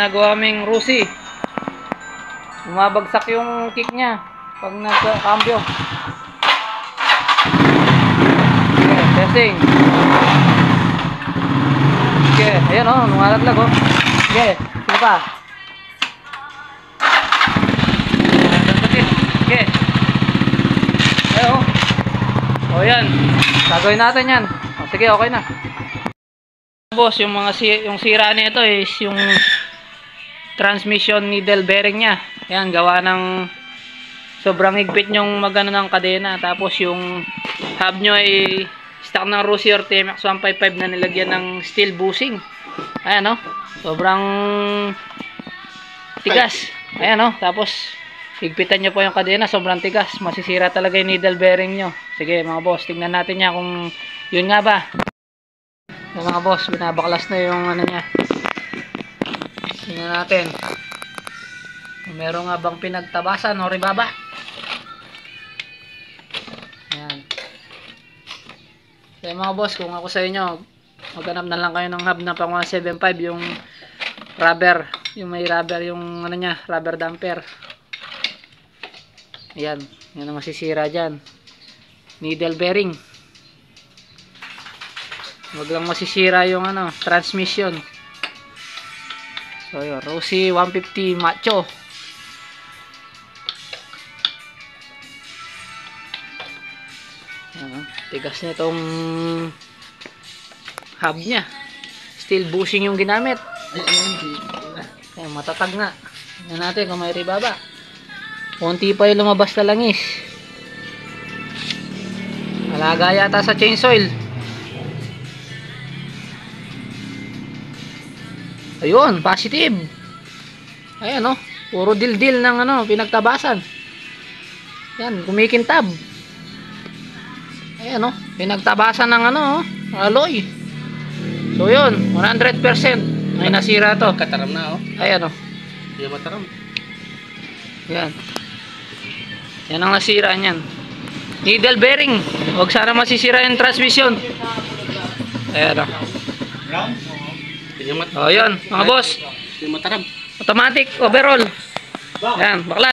Nagawa ming Rusi. Bumabagsak yung kick niya pag nagka-cambio. Okay, testing. Okay, ayan o, lumalaglag o. Okay, sige pa. Okay. Ayan o. O yan, gagawin natin yan. O, sige, okay na. Boss, yung sira nito is yung transmission needle bearing niya. Ayan, gawa ng sobrang higpit yung magano ng kadena. Tapos yung hub nyo ay stock ng Rusi or TMX 155 na nilagyan ng steel bushing. Ayan o, sobrang tigas. Ayan o, tapos higpitan nyo po yung kadena, sobrang tigas. Masisira talaga yung needle bearing nyo. Sige mga boss, tignan natin niya kung yun nga ba. Yung mga boss, binabaklas na yung ano niya. Tingnan natin. Meron nga bang pinagtabasan o ribaba? Ayan. Kaya mga boss, kung ako sa inyo, maghanap na lang kayo ng hub na pang 175, yung rubber, yung may rubber, yung ano niya, rubber damper. Ayan, yan ang masisira dyan. Needle bearing. Wag lang masisira yung ano, transmission. So yun, Rusi 150 Macho. Ayan, tigas na itong hub nya. Steel bushing yung ginamit. Ayan, matatag na. Tingnan natin kung may ribaba. Konti pa yung lumabas na langis. Malaga yata sa chainsaw. Ayun, positive. Ayan o, puro dildil ng ano, pinagtabasan. Yan, kumikintab. Ayan o, pinagtabasan ng ano, alloy. So yun, 100% ay nasira to. Kataram na o. Ayan o. Hindi mataram. Yan. Yan ang nasira niyan. Needle bearing. Huwag sana masisira yung transmission. Ayan o. Oh, yun, mga boss. Automatic overall. Ayan, bakla.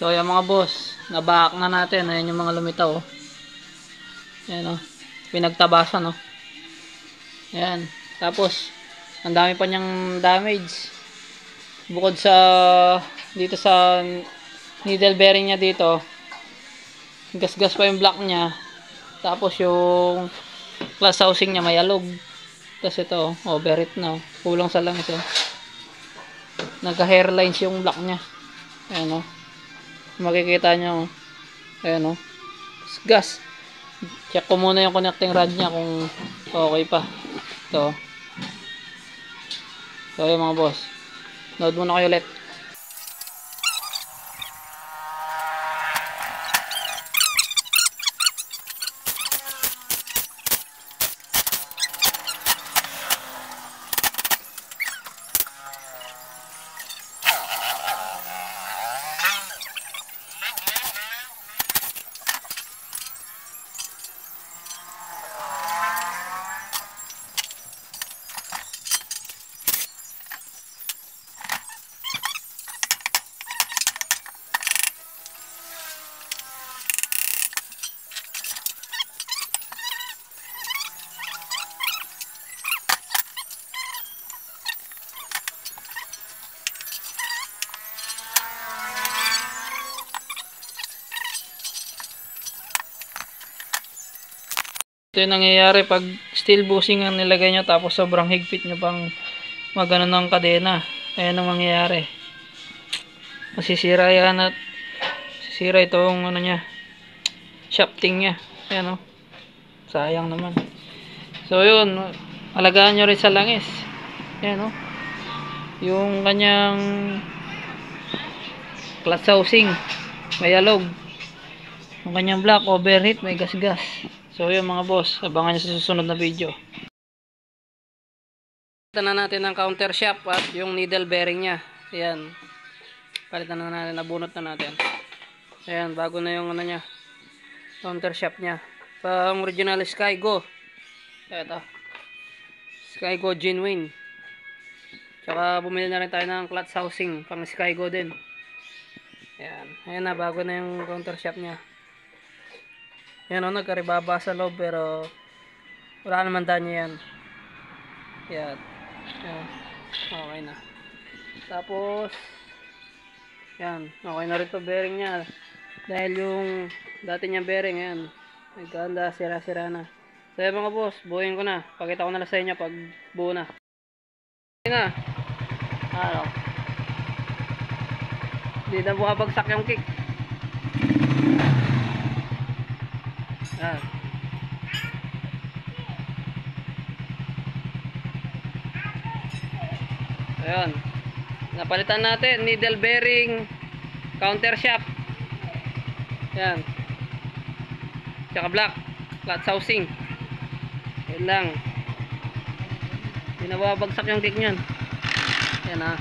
So yung mga boss, nabahak na natin. Ayan yung mga lumitaw. Oh. Ayan, oh. Pinagtabasan. Oh. Ayan. Tapos, ang dami pa niyang damage. Bukod sa dito sa needle bearing niya dito, gas-gas pa yung block niya. Tapos yung glass housing niya may alog. Tapos ito, overheat na. Kulang sa langis. Oh. Nagka-hairlines yung block niya. Ayan, oh. Makikita nyo. Ayan, oh. Gas. Check ko muna yung connecting rod niya kung okay pa. Ito. So, yung mga boss. Load muna kayo ulit. Ito yung nangyayari pag steel bushing ang nilagay nyo tapos sobrang higpit nyo pang magano ng kadena. Ayan ang mangyayari. Masisira yan at sisira itong ano nya, shafting nya. Ayan, oh. Sayang naman. So yun, alagaan nyo rin sa langis. Ayan, oh. Yung kanyang clutch housing may alog. Yung kanyang block overheat may gas-gas. So yun mga boss, abangan nyo sa susunod na video. Palitan na natin ang counter shaft at yung needle bearing nya. Ayan. Palitan na natin, nabunot na natin. Ayan, bago na yung ano nya, counter shaft nya. Pang original Skygo. Ito. Skygo genuine. Tsaka bumili na rin tayo ng clutch housing pang Skygo din. Ayan. Ayan na, bago na yung counter shaft nya. Yan, oh, nagkaribaba sa loob pero wala naman danyo yan. Yan. Yan. Okay na. Tapos yan, okay na rin to bearing nya. Dahil yung dati niyang bearing, yan, nagkanda, sira-sira na. So yan mga boss, buuin ko na. Pakita ko na lang sa inyo pag buo na. Okay na. Ano? Hindi na bukabagsak yung kick. Ah. Ayun. Napalitan natin needle bearing, counter shaft. Yan. Tsaka block, clutch housing. Yan lang. Hindi na babagsak yung kick niyan. Yan, ah.